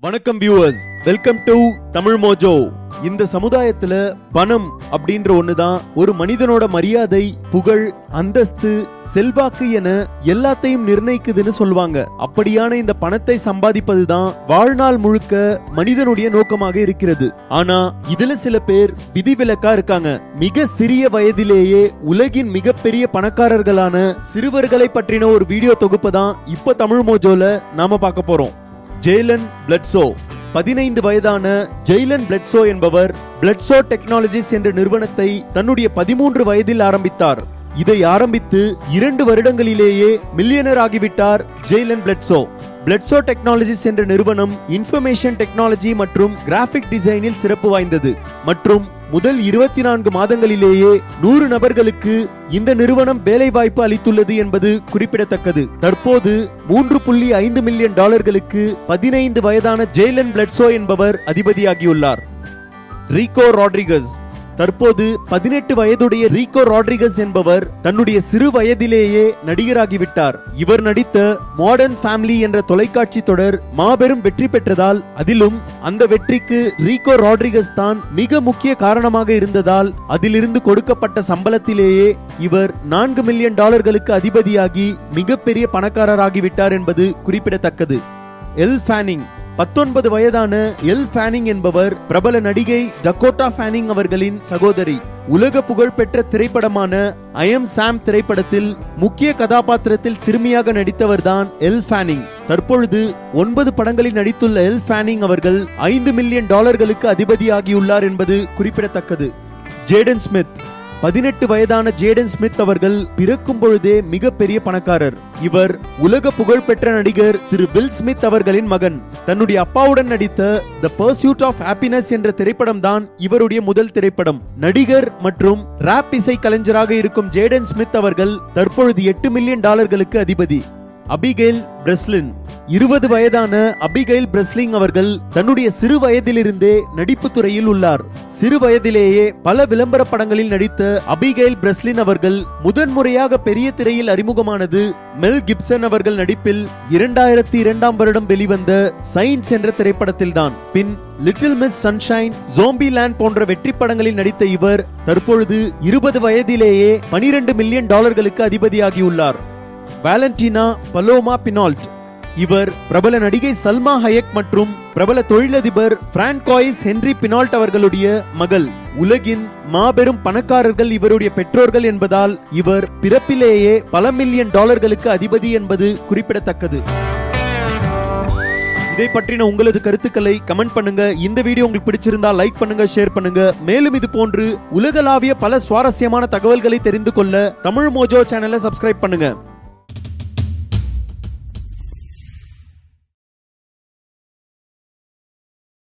வணக்கம் viewers, welcome to Tamil Mojo. இந்த சமுதாயத்துல பணம் அப்படின்ற ஒண்ணுதான் ஒரு மனிதனோட மரியாதை, புகழ், அந்தஸ்து, செல்வாக்கு என எல்லாத்தையும் நிர்ணயிக்குதுன்னு சொல்லுவாங்க. அப்படியான இந்த பணத்தை சம்பாதிப்பதுதான் வாழ்நாள் முழுக்க மனிதனுடைய நோக்கமாக இருக்கிறது. ஆனா இதுல சில பேர் விதிவிலக்கா இருக்காங்க. மிக சிறிய வயதிலேயே உலகின் மிகப்பெரிய பணக்காரர்களான சிறுவர்களை பற்றின ஒரு வீடியோ தொகுப்பு தான் இப்ப தமிழ் மோஜோல நாம பார்க்க போறோம். ஜேலன் பிளட்சோ. 15 வயதான ஜேலன் பிளட்சோ என்பவர் பிளட்சோ டெக்னாலஜிஸ் என்ற நிறுவனத்தை தன்னுடைய 13 வயதில் ஆரம்பித்தார். இதை ஆரம்பித்து 2 வருடங்களிலேயே மில்லியனர் ஆகிவிட்டார் ஜேலன் பிளட்சோ. பிளட்சோ டெக்னாலஜிஸ் என்ற நிறுவனம் இன்ஃபர்மேஷன் டெக்னாலஜி மற்றும் கிராபிக் டிசைனில் சிறப்பு வாய்ந்தது மற்றும் முதல் 24 மாதங்களிலேயே 100 நபர்களுக்கு இந்த நிறுவனம் வேலை வாய்ப்பு அளித்துள்ளது என்பது குறிப்பிடத்தக்கது. தற்போது $3.5 மில்லியன் 15 வயதான ஜேலன் பிளட்சோ என்பவர் அதிபதியாகியுள்ளார். Rico Rodriguez. தற்போது 18 வயதுடைய ரீகோ ராட்ரிகஸ் என்பவர் தன்னுடைய சிறு வயதிலேயே நடிகராகிவிட்டார். இவர் நடித்த மாடர்ன் ஃபேமிலி என்ற தொலைக்காட்சி தொடர் மாபெரும் வெற்றி பெற்றதால், அதிலும் அந்த வெற்றிக்கு ரீகோ ராட்ரிகஸ் தான் மிக முக்கிய காரணமாக இருந்ததால், அதிலிருந்து கொடுக்கப்பட்ட சம்பளத்திலேயே இவர் $4 மில்லியன் அதிபதியாகி மிகப்பெரிய பணக்காரராகிவிட்டார் என்பது குறிப்பிடத்தக்கது. L fanning. 19 வயதான எல் ஃபேனிங் என்பவர் பிரபல நடிகை டகோட்டா ஃபேனிங் அவர்களின் சகோதரி. உலக புகழ்பெற்ற திரைப்படமான ஐ எம் சாம் திரைப்படத்தில் முக்கிய கதாபாத்திரத்தில் சிறுமியாக நடித்தவர்தான் எல் ஃபேனிங். தற்பொழுது 9 படங்களில் நடித்துள்ள எல் ஃபேனிங் அவர்கள் $5 மில்லியன் அதிபதியாகியுள்ளார் என்பது குறிப்பிடத்தக்கது. Jaden Smith. 18 வயதான ஜேடன் ஸ்மித் அவர்கள் பிறக்கும் பொழுதே மிகப்பெரிய பணக்காரர். இவர் உலக புகழ்பெற்ற நடிகர் திரு வில் ஸ்மித் அவர்களின் மகன். தன்னுடைய அப்பாவுடன் நடித்த தி பர்சூட் ஆஃப் ஹாப்பினஸ் என்ற திரைப்படம் தான் இவருடைய முதல் திரைப்படம். நடிகர் மற்றும் ராப் இசை கலைஞராக இருக்கும் ஜேடன் ஸ்மித் அவர்கள் தற்பொழுது $8 மில்லியன் அதிபதி. Abigail Breslin. 20 வயதான அபிகெயில் பிரெஸ்லிங் அவர்கள் தன்னுடைய சிறு வயதிலிருந்தே நடிப்பு துறையில் உள்ளார். சிறு வயதிலேயே பல விளம்பர படங்களில் நடித்த அபிகெயில் பிரெஸ்லின் அவர்கள் முதன்முறையாக பெரிய திரையில் அறிமுகமானது மெல் கிப்சன் அவர்கள் நடிப்பில் 2002ஆம் வருடம் வெளிவந்த சயின்ஸ் என்ற திரைப்படத்தில்தான். பின் Little Miss Sunshine, Zombieland போன்ற வெற்றி படங்களில் நடித்த இவர் தற்பொழுது 20 வயதிலேயே $12 மில்லியன் அதிபதியாகியுள்ளார். வாலண்டினா பலோமா பினால்ட். இவர் பிரபல நடிகை சல்மா ஹயக் மற்றும் பிரபல தொழிலதிபர் பிரான்காய்ஸ் ஹென்றி பினால்ட் அவர்களுடைய மகள். உலகின் மாபெரும் பணக்காரர்கள் இவருடைய பெற்றோர்கள் என்பதால் இவர் பிறப்பிலேயே பல மில்லியன் டாலர்களுக்கு அதிபதி என்பது குறிப்பிடத்தக்கது. இதை பற்றின உங்களது கருத்துக்களை கமெண்ட் பண்ணுங்க. இந்த வீடியோ உங்களுக்கு பிடிச்சிருந்தா லைக் பண்ணுங்க, ஷேர் பண்ணுங்க. மேலும் இது போன்று உலகளாவிய பல சுவாரஸ்யமான தகவல்களை தெரிந்து கொள்ள தமிழ் மோஜோ சேனலை சப்ஸ்கிரைப் பண்ணுங்க.